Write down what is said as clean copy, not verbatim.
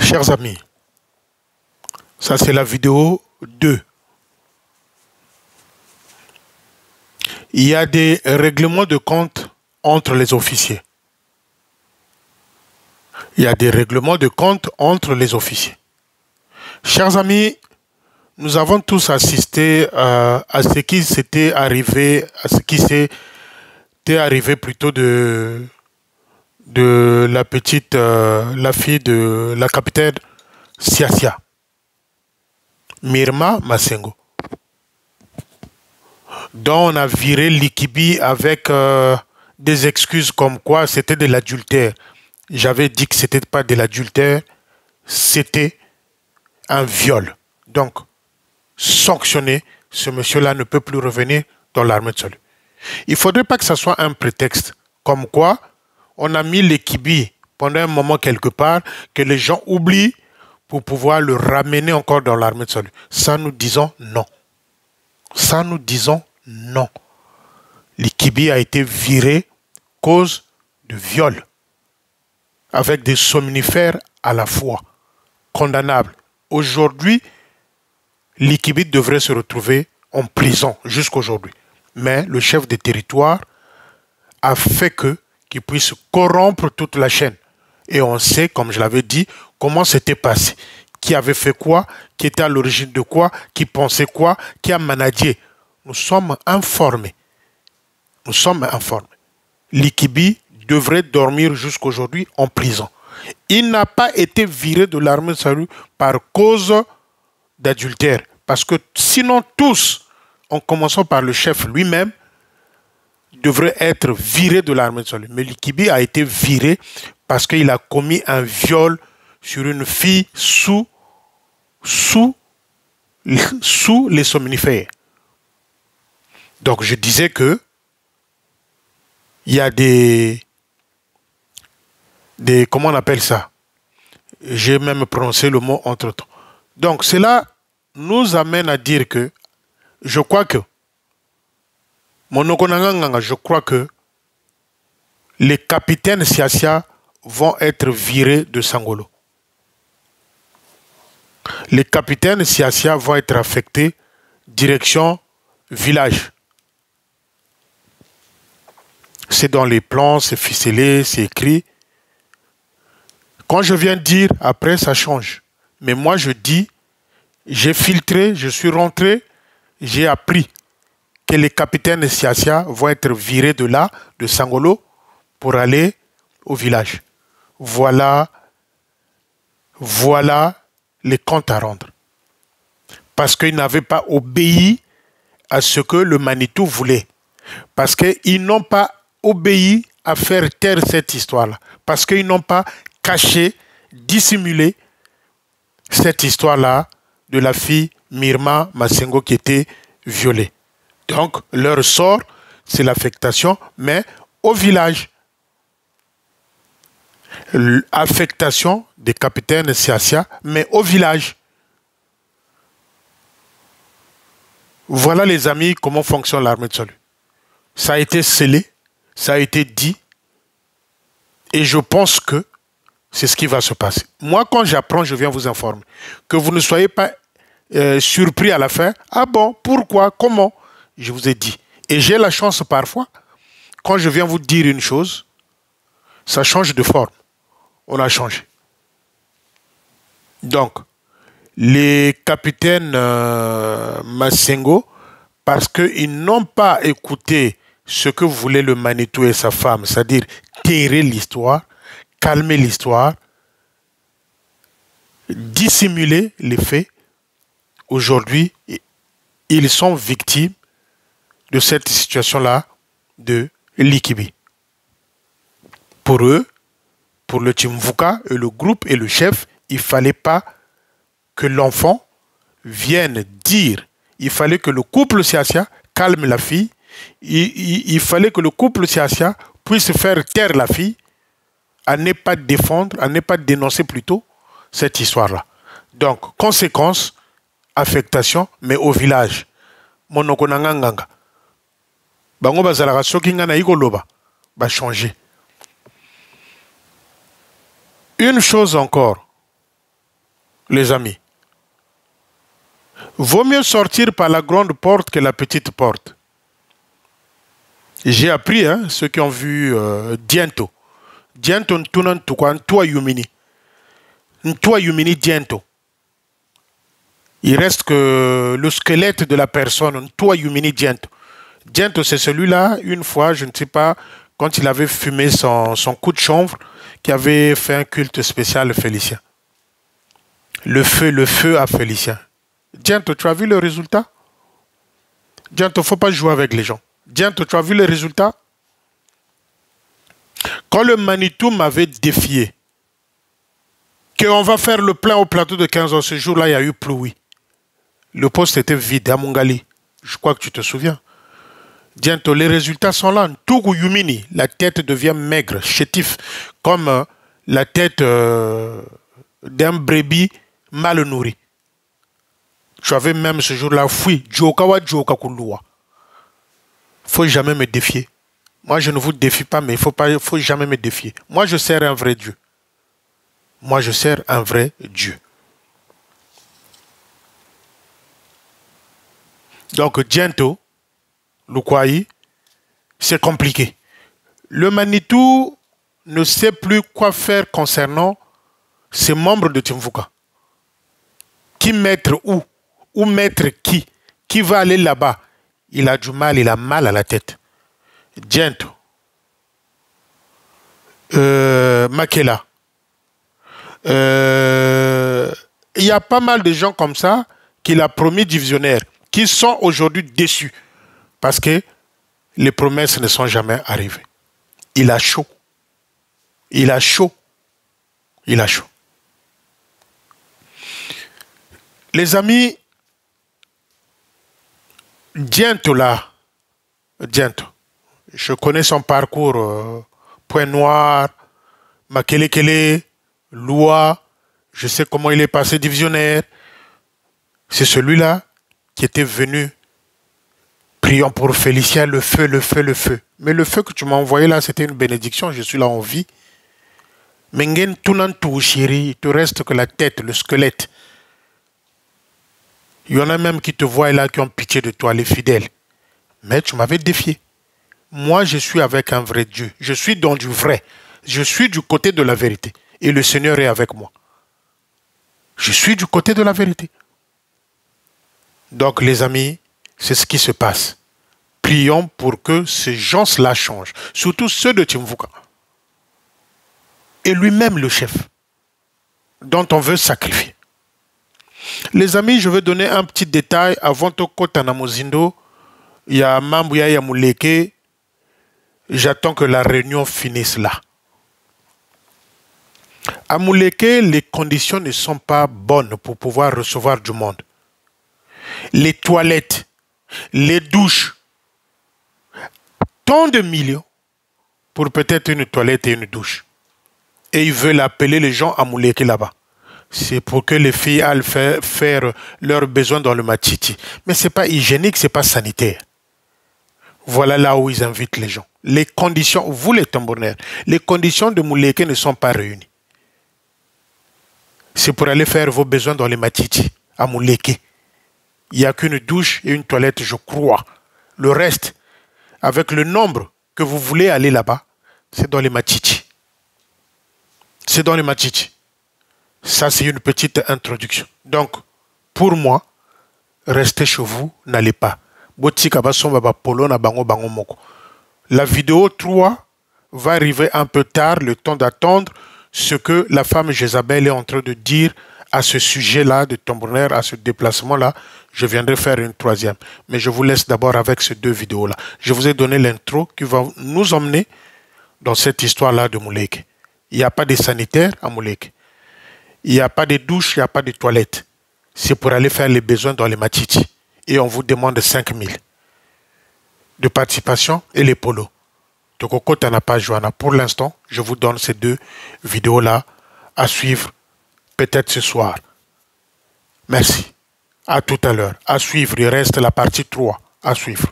Chers amis, ça c'est la vidéo 2. Il y a des règlements de compte entre les officiers. Il y a des règlements de compte entre les officiers. Chers amis, nous avons tous assisté à ce qui s'était arrivé, plutôt de la petite, la fille de la capitaine Siasia, Myrma Masengo, dont on a viré Likibi avec des excuses comme quoi c'était de l'adultère. J'avais dit que c'était pas de l'adultère, c'était un viol. Donc, sanctionné, ce monsieur-là ne peut plus revenir dans l'armée de salut. Il ne faudrait pas que ça soit un prétexte, comme quoi on a mis Likibi pendant un moment quelque part, que les gens oublient pour pouvoir le ramener encore dans l'armée de salut. Ça, nous disons non. Ça, nous disons non. Likibi a été viré cause de viol, avec des somnifères à la fois, condamnables. Aujourd'hui, Likibi devrait se retrouver en prison jusqu'aujourd'hui. Mais le chef de territoire a fait qu'il puisse corrompre toute la chaîne. Et on sait, comme je l'avais dit, comment c'était passé. Qui avait fait quoi, qui était à l'origine de quoi, qui pensait quoi, qui a managé. Nous sommes informés. Nous sommes informés. Likibi devrait dormir jusqu'aujourd'hui en prison. Il n'a pas été viré de l'armée de salut par cause d'adultère. Parce que sinon tous, en commençant par le chef lui-même, devraient être virés de l'armée de salut. Mais Likibi a été viré parce qu'il a commis un viol sur une fille sous les somnifères. Donc je disais que il y a des comment on appelle ça? J'ai même prononcé le mot entre-temps. Donc cela nous amène à dire que je crois que les capitaines Siasia vont être virés de Sangolo. Les capitaines Siasia vont être affectés direction village. C'est dans les plans, c'est ficelé, c'est écrit. Quand je viens de dire, après ça change. Mais moi je dis, j'ai filtré, je suis rentré, j'ai appris que les capitaines Siasia vont être virés de là, de Sangolo, pour aller au village. Voilà les comptes à rendre. Parce qu'ils n'avaient pas obéi à ce que le Manitou voulait. Parce qu'ils n'ont pas obéi à faire taire cette histoire-là. Parce qu'ils n'ont pas caché, dissimulé cette histoire-là de la fille Myrma Masengo qui était violée. Donc, leur sort, c'est l'affectation, mais au village. L'affectation des capitaines Siasia, mais au village. Voilà les amis, comment fonctionne l'armée de salut. Ça a été scellé, ça a été dit, et je pense que c'est ce qui va se passer. Moi, quand j'apprends, je viens vous informer. Que vous ne soyez pas surpris à la fin. Ah bon, pourquoi, comment? Je vous ai dit. Et j'ai la chance parfois, quand je viens vous dire une chose, ça change de forme. On a changé. Donc, les capitaines Masengo, parce qu'ils n'ont pas écouté ce que voulait le Manitou et sa femme, c'est-à-dire terrer l'histoire, calmer l'histoire, dissimuler les faits, aujourd'hui, ils sont victimes de cette situation-là de Likibi. Pour eux, pour le Timvuka et le groupe et le chef, il ne fallait pas que l'enfant vienne dire, il fallait que le couple Siasia calme la fille, il fallait que le couple Siasia puisse faire taire la fille, à ne pas défendre, à ne pas dénoncer plutôt cette histoire-là. Donc, conséquence, affectation, mais au village. Monokonanganga. Bango bazalaka soki nga na ikoloba, ba changer. Une chose encore, les amis. Vaut mieux sortir par la grande porte que la petite porte. J'ai appris, hein, ceux qui ont vu Diento. Diento ntunan tukwa ntua yumini. Ntua yumini Diento. Il reste que le squelette de la personne, ntua yumini Diento. Diento, c'est celui-là, une fois, je ne sais pas, quand il avait fumé son coup de chanvre, qui avait fait un culte spécial à Félicien. Le feu à Félicien. Diento, tu as vu le résultat? Diento, il ne faut pas jouer avec les gens. Diento, tu as vu le résultat? Quand le Manitou m'avait défié, qu'on va faire le plein au plateau de 15 ans, ce jour-là, il y a eu pluie. Le poste était vide à Mongali. Je crois que tu te souviens. Diento, les résultats sont là. Tougou Yumini, la tête devient maigre, chétif, comme la tête d'un brebis mal nourri. Tu avais même ce jour-là fui. Djokawa Djoka Kouloua. Faut jamais me défier. Moi, je ne vous défie pas, mais il faut jamais me défier. Moi, je sers un vrai Dieu. Moi, je sers un vrai Dieu. Donc, Diento, Lukwai, c'est compliqué. Le Manitou ne sait plus quoi faire concernant ses membres de Timvuka. Qui mettre où? Où mettre qui? Qui va aller là-bas? Il a du mal, il a mal à la tête. Diento. Makela. Il y a pas mal de gens comme ça qu'il a promis divisionnaires, qui sont aujourd'hui déçus parce que les promesses ne sont jamais arrivées. Il a chaud. Il a chaud. Il a chaud. Les amis, Diento là, Diento, je connais son parcours, Point Noir, Makelekele, Loua, je sais comment il est passé divisionnaire. C'est celui-là qui était venu. Prions pour Félicien, le feu, le feu, le feu. Mais le feu que tu m'as envoyé là, c'était une bénédiction, je suis là en vie. Mengen Tunantou, chéri, il te reste que la tête, le squelette. Il y en a même qui te voient là, qui ont pitié de toi, les fidèles. Mais tu m'avais défié. Moi, je suis avec un vrai Dieu. Je suis dans du vrai. Je suis du côté de la vérité. Et le Seigneur est avec moi. Je suis du côté de la vérité. Donc, les amis, c'est ce qui se passe. Prions pour que ces gens-là changent. Surtout ceux de Timvuka. Et lui-même, le chef, dont on veut sacrifier. Les amis, je vais donner un petit détail avant Toko Tanamozindo. Il y a Mambouya Yamouleke. J'attends que la réunion finisse là. À Mouleke, les conditions ne sont pas bonnes pour pouvoir recevoir du monde. Les toilettes, les douches, tant de millions pour peut-être une toilette et une douche. Et ils veulent appeler les gens à Mouleke là-bas. C'est pour que les filles aillent faire leurs besoins dans le Matiti. Mais ce n'est pas hygiénique, ce n'est pas sanitaire. Voilà là où ils invitent les gens. Les conditions, vous les tambourinaires, les conditions de Mouleke ne sont pas réunies. C'est pour aller faire vos besoins dans les Matiti, à Mouleke. Il n'y a qu'une douche et une toilette, je crois. Le reste, avec le nombre que vous voulez aller là-bas, c'est dans les Matiti. C'est dans les Matiti. Ça, c'est une petite introduction. Donc, pour moi, restez chez vous, n'allez pas. La vidéo 3 va arriver un peu tard, le temps d'attendre ce que la femme Jézabel est en train de dire à ce sujet-là de tambourinaire, à ce déplacement-là. Je viendrai faire une troisième. Mais je vous laisse d'abord avec ces deux vidéos-là. Je vous ai donné l'intro qui va nous emmener dans cette histoire-là de Mouleke. Il n'y a pas de sanitaire à Mouleke. Il n'y a pas de douche, il n'y a pas de toilette. C'est pour aller faire les besoins dans les Matiti. Et on vous demande 5 000 de participation et les polos. Tokoko Tanapa Joana. Pour l'instant, je vous donne ces deux vidéos-là à suivre peut-être ce soir. Merci. À tout à l'heure. À suivre, il reste la partie 3 à suivre.